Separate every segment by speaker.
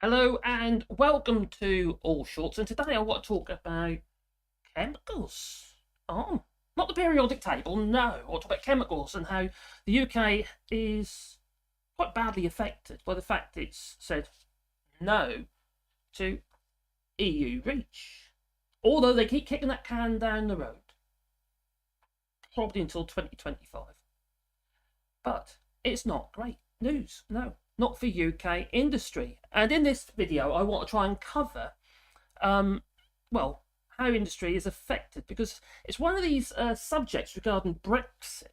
Speaker 1: Hello and welcome to All Shorts, and today I want to talk about chemicals. Oh, not the periodic table, no. I want to talk about chemicals and how the UK is quite badly affected by the fact it's said no to EU reach. Although they keep kicking that can down the road, probably until 2025. But it's not great news, no. Not for UK industry. And in this video, I want to try and cover, well, how industry is affected, because it's one of these subjects regarding Brexit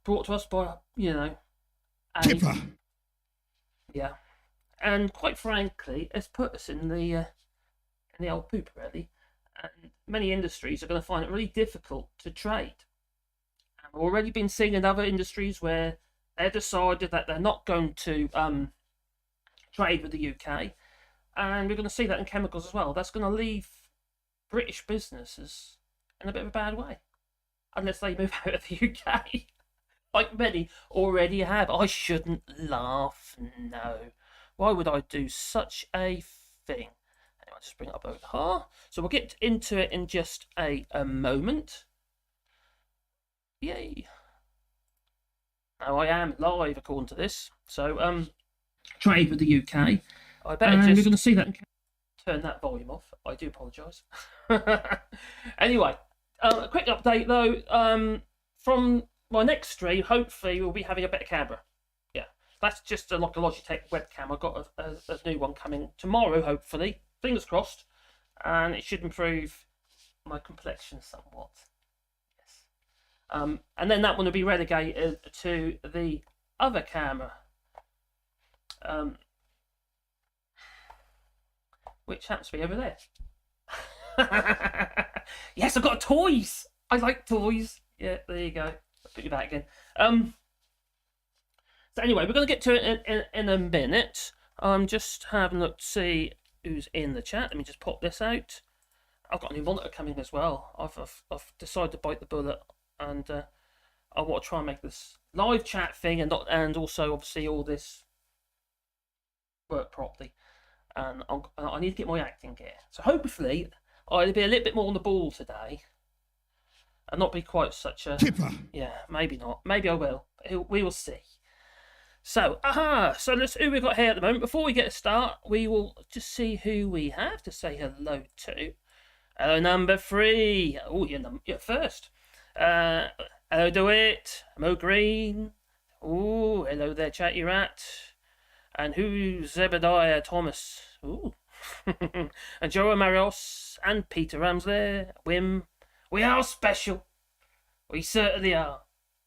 Speaker 1: brought to us by,
Speaker 2: Tipper.
Speaker 1: Yeah, and quite frankly, it's put us in the old poop really, and many industries are going to find it really difficult to trade. We've already been seeing in other industries where they've decided that they're not going to trade with the UK, and we're going to see that in chemicals as well. That's going to leave British businesses in a bit of a bad way, unless they move out of the UK, like many already have. I shouldn't laugh, no. Why would I do such a thing? Anyway, I'll just bring it up over here. So we'll get into it in just a moment. Yay. Now I am live according to this. So trade with the UK. I better just we're going to see that and turn that volume off. I do apologise. Anyway, a quick update though. From my next stream, hopefully we'll be having a better camera. Yeah, that's just like a Logitech webcam. I've got a new one coming tomorrow, hopefully. Fingers crossed. And it should improve my complexion somewhat. And then that one will be relegated to the other camera, which happens to be over there. Yes, I've got toys. I like toys. Yeah, there you go. I'll put you back again. So anyway, we're going to get to it in a minute. I'm just having a look to see who's in the chat. Let me just pop this out. I've got a new monitor coming as well. I've decided to bite the bullet. And I want to try and make this live chat thing and also obviously all this work properly. And I need to get my acting gear. So hopefully I'll be a little bit more on the ball today, and not be quite such a
Speaker 2: Tipper.
Speaker 1: Yeah, maybe not. Maybe I will. We will see. So so let's who we've got here at the moment. Before we get a start, we will just see who we have to say hello to. Hello, number 3. Oh, you're first. Hello, DeWitt. Mo Green. Oh, hello there, Chatty Rat. And who's Zebediah Thomas? Ooh. And Joe Marios and Peter Ramsley. Wim. We are special. We certainly are.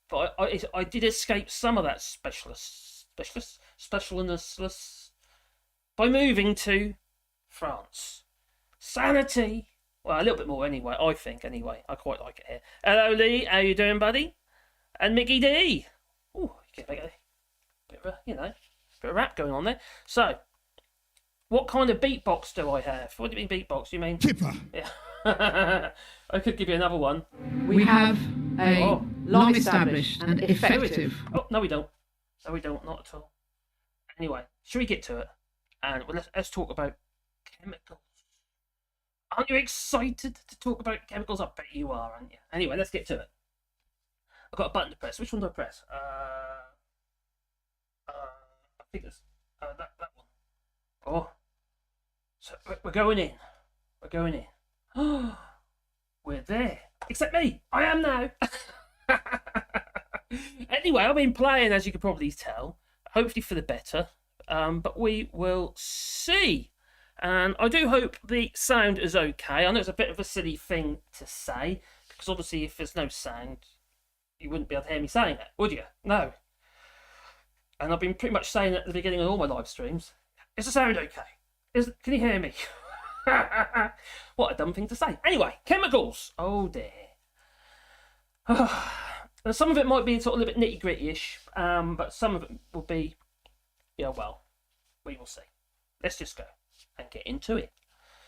Speaker 1: But I did escape some of that specialness by moving to France. Sanity. Well, a little bit more anyway, I think, anyway. I quite like it here. Hello, Lee. How you doing, buddy? And Mickey D. Ooh, you get a bit of a, bit of rap going on there. So, what kind of beatbox do I have? What do you mean beatbox? You mean...
Speaker 2: Tipper.
Speaker 1: Yeah. I could give you another one.
Speaker 3: We have a long-established and effective...
Speaker 1: Oh, no we don't. No we don't, not at all. Anyway, should we get to it? And let's talk about chemicals. Aren't you excited to talk about chemicals? I bet you are, aren't you? Anyway, let's get to it. I've got a button to press. Which one do I press? I think it's that one. Oh, so we're going in. We're going in. Oh, we're there. Except me. I am now. Anyway, I've been playing, as you can probably tell. Hopefully for the better. But we will see. And I do hope the sound is okay. I know it's a bit of a silly thing to say, because obviously if there's no sound, you wouldn't be able to hear me saying it, would you? No. And I've been pretty much saying it at the beginning of all my live streams. Is the sound okay? Can you hear me? What a dumb thing to say. Anyway, chemicals. Oh dear. Some of it might be sort of a little bit nitty-gritty-ish, but some of it will be, well, we will see. Let's just go and get into it.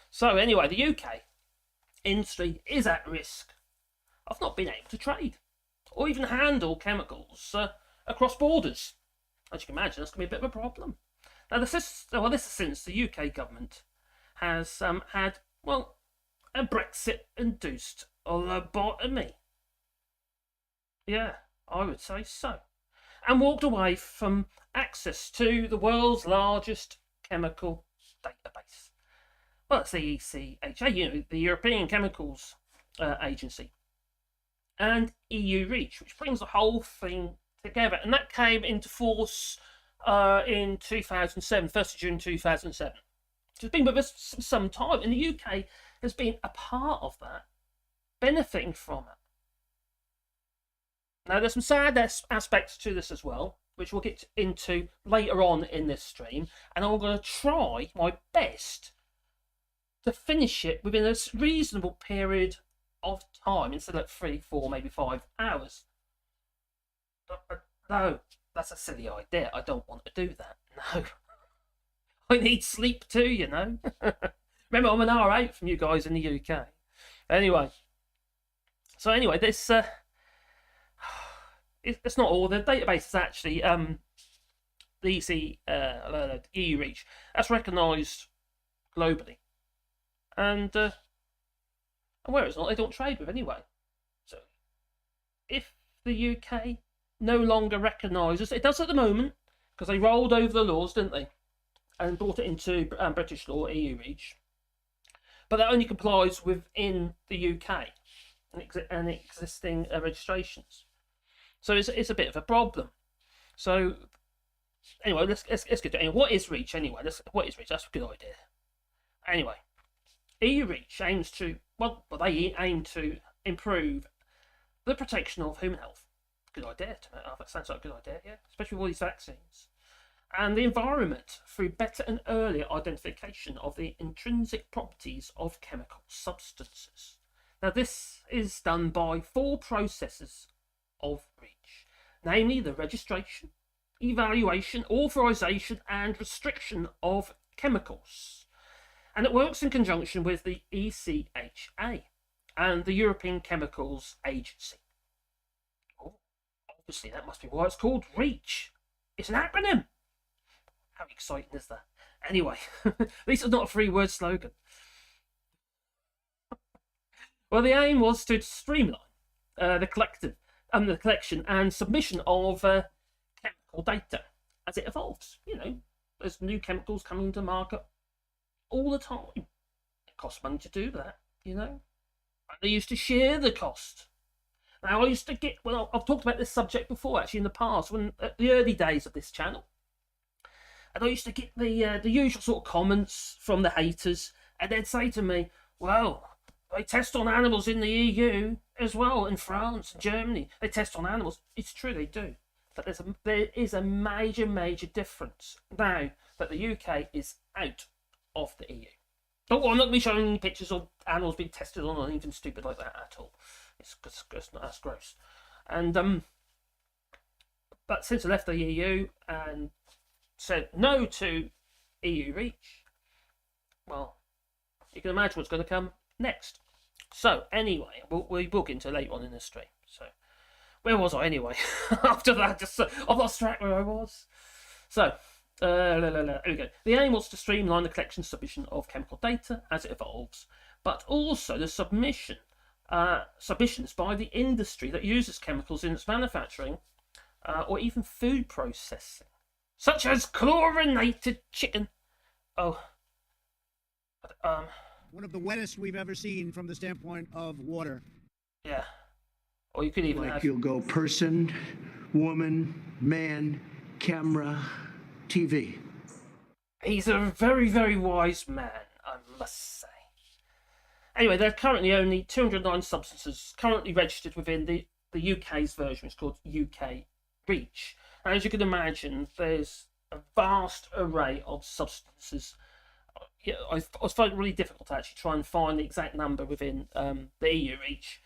Speaker 1: So anyway, the UK industry is at risk of not being able to trade or even handle chemicals across borders. as you can imagine, that's going to be a bit of a problem. Now, this is since the UK government has had, well, a Brexit-induced lobotomy. Yeah, I would say so. And walked away from access to the world's largest chemical database. Well, it's the ECHA, the European Chemicals Agency, and EU REACH, which brings the whole thing together. And that came into force in 2007, 1st of June 2007. It's been with us for some time, and the UK has been a part of that, benefiting from it. Now, there's some sad aspects to this as well, which we'll get into later on in this stream, and I'm going to try my best to finish it within a reasonable period of time, instead of 3, 4, maybe 5 hours. But no, that's a silly idea. I don't want to do that. No. I need sleep too, you know. Remember, I'm an hour out from you guys in the UK. Anyway. So anyway, this... it's not all. The database is actually the EU REACH. That's recognised globally. And where it's not, they don't trade with anyway. So if the UK no longer recognises, it does at the moment, because they rolled over the laws, didn't they, and brought it into British law, EU REACH. But that only complies within the UK and existing registrations. So it's a bit of a problem. So anyway, let's get to it. Anyway, what is REACH anyway? What is REACH? That's a good idea. Anyway, EU REACH aims to, they aim to improve the protection of human health. Good idea. That sounds like a good idea, yeah. Especially with all these vaccines. And the environment through better and earlier identification of the intrinsic properties of chemical substances. Now, this is done by 4 processes of REACH, namely the registration, evaluation, authorisation and restriction of chemicals. And it works in conjunction with the ECHA and the European Chemicals Agency. Oh, obviously that must be why it's called REACH. It's an acronym. How exciting is that? Anyway, at least it's not a 3-word slogan. Well, the aim was to streamline the collection and submission of chemical data as it evolves. You know, there's new chemicals coming to market all the time. It costs money to do that, you know. And they used to share the cost. Now, I used to get, well, I've talked about this subject before, actually, in the past, when at the early days of this channel. And I used to get the usual sort of comments from the haters, and they'd say to me, well, they test on animals in the EU as well, in France and Germany. They test on animals. It's true, they do. But there is a major, major difference now that the UK is out of the EU. But I'm not going to be showing any pictures of animals being tested on or anything stupid like that at all. It's not, that's gross. And but since I left the EU and said no to EU REACH, well, you can imagine what's going to come next. So anyway, we will get into it later on in the stream. So where was I anyway? After that, I've lost track where I was. So here we go. The aim was to streamline the collection and submission of chemical data as it evolves, but also the submissions by the industry that uses chemicals in its manufacturing or even food processing, such as chlorinated chicken. Oh,
Speaker 2: One of the wettest we've ever seen from the standpoint of water.
Speaker 1: yeah. Or you could even
Speaker 4: Like
Speaker 1: have...
Speaker 4: you'll go person, woman, man, camera, TV.
Speaker 1: He's a very, very wise man, I must say. Anyway, there are currently only 209 substances currently registered within the UK's version. It's called UK REACH. And as you can imagine, there's a vast array of substances. Yeah, I was finding it really difficult to actually try and find the exact number within the EU REACH,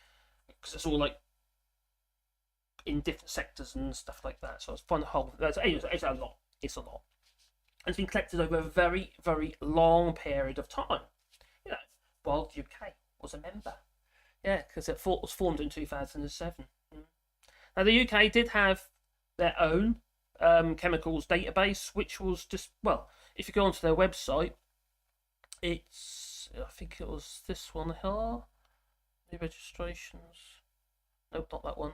Speaker 1: because it's all like in different sectors and stuff like that. So I was finding the whole. It's a lot. It's a lot. And it's been collected over a very, very long period of time. You know, while the UK was a member. Yeah, because it was formed in 2007. Now the UK did have their own chemicals database, which was just, well, if you go onto their website, it's, I think it was this one here, new registrations. Nope, not that one.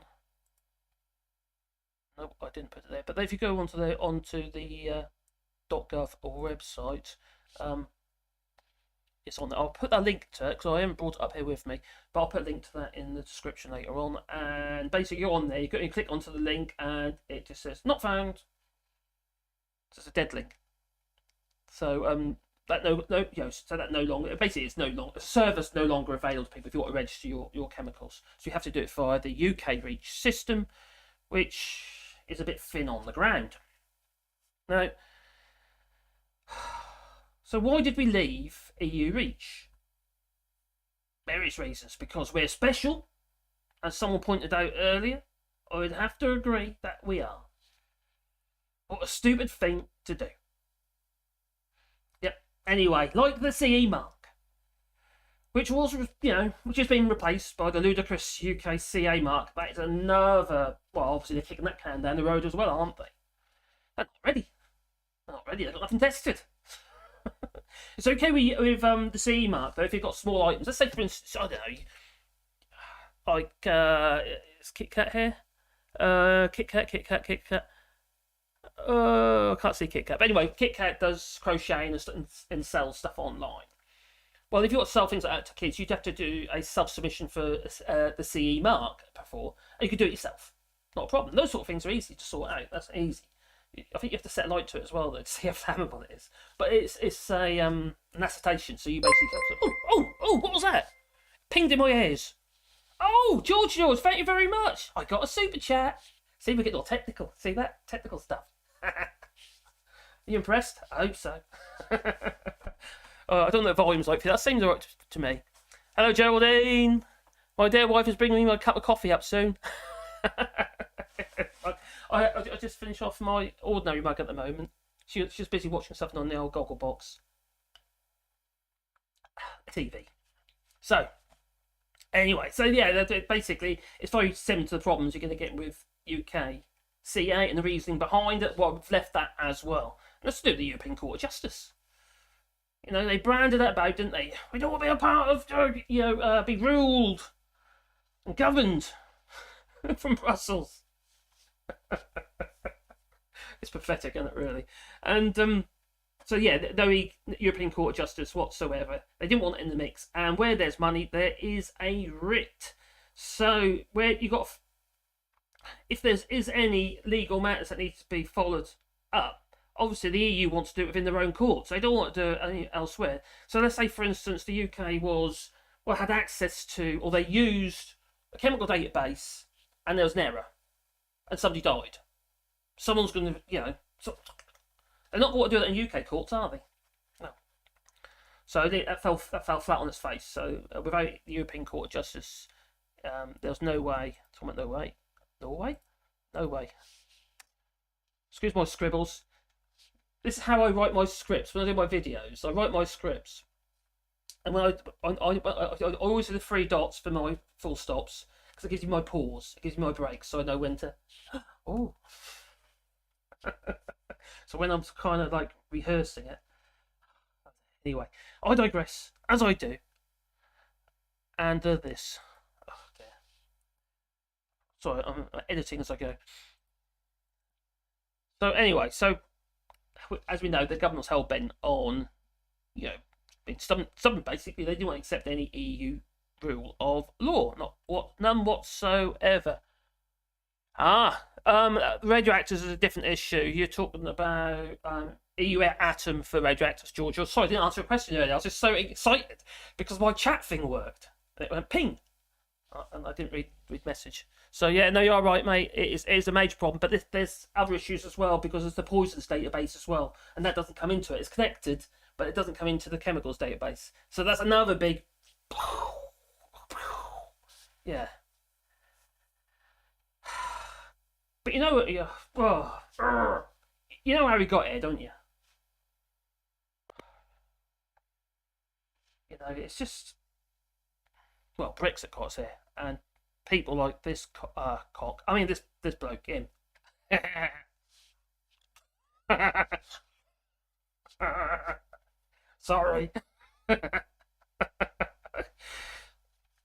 Speaker 1: Nope, I didn't put it there. But if you go onto the .gov website, it's on there. I'll put that link to it because I haven't brought it up here with me, but I'll put a link to that in the description later on. And basically, you're on there. You click onto the link, and it just says not found. It's a dead link. So that no longer, basically it's no longer, the server's no longer available to people if you want to register your chemicals. So you have to do it via the UK REACH system, which is a bit thin on the ground. Now, so why did we leave EU REACH? Various reasons. Because we're special, as someone pointed out earlier. I would have to agree that we are. What a stupid thing to do. Yep. Anyway, like the CE mark, which was, which has been replaced by the ludicrous UK CA mark. That is another, well, obviously they're kicking that can down the road as well, aren't they? They're not ready. They're not ready. They've got nothing tested. It's okay with the CE mark, though, if you've got small items. Let's say, for instance, I don't know, like, is Kit Kat here? Kit Kat. I can't see Kit Kat. But anyway, Kit Kat does crocheting and sells stuff online. Well, if you want to sell things like that to kids, you'd have to do a self-submission for the CE mark before. And you could do it yourself. Not a problem. Those sort of things are easy to sort out. That's easy. I think you have to set a light to it as well, though, to see how flammable it is. But it's a an acetation, so you basically go, oh, what was that? Pinged in my ears. Oh, George, thank you very much. I got a super chat. See, we get all technical. See that? Technical stuff. Are you impressed? I hope so. I don't know what volume's like for you. That seems alright to me. Hello, Geraldine. My dear wife is bringing me my cup of coffee up soon. I just finished off my ordinary mug at the moment. She's busy watching something on the old goggle box. TV. So, anyway, basically, it's very similar to the problems you're going to get with UK CA and the reasoning behind it. Well, we've left that as well. Let's do the European Court of Justice. They branded that about, didn't they? We don't want to be a part of, be ruled and governed from Brussels. It's pathetic, isn't it, really? And no European Court of Justice whatsoever. They didn't want it in the mix. And where there's money, there is a writ. So where you got, if there is any legal matters that need to be followed up, obviously the EU wants to do it within their own courts. They don't want to do it elsewhere. So let's say, for instance, the UK had access to, or they used a chemical database, and there was an error, and somebody died. Someone's going to, they're not going to do that in UK courts, are they? No. So that fell flat on its face. So without the European Court of Justice, there's no way. No way. Excuse my scribbles. This is how I write my scripts when I do my videos. I write my scripts, and when I always do the 3 dots for my full stops, because it gives you my pause, it gives me my breaks, so I know when to. Oh. So when I'm kind of like rehearsing it. Anyway, I digress, as I do. And this. Oh dear. Sorry, I'm editing as I go. So anyway, as we know, the government's hell bent on, being stubborn. Basically, they didn't want to accept any EU rule of law, none whatsoever. Radioactives is a different issue. You're talking about EU atom for radioactives, George. Sorry, I didn't answer a question earlier. I was just so excited because my chat thing worked. And it went ping. And I didn't read message. So yeah, no, you're right, mate. It is a major problem, but there's other issues as well, because there's the poisons database as well, and that doesn't come into it. It's connected, but it doesn't come into the chemicals database. So that's another big. Yeah. But you know what? You know how we got here, don't you? It's just. Well, Brexit got us here, and people like this cock. I mean, this bloke, him. Sorry.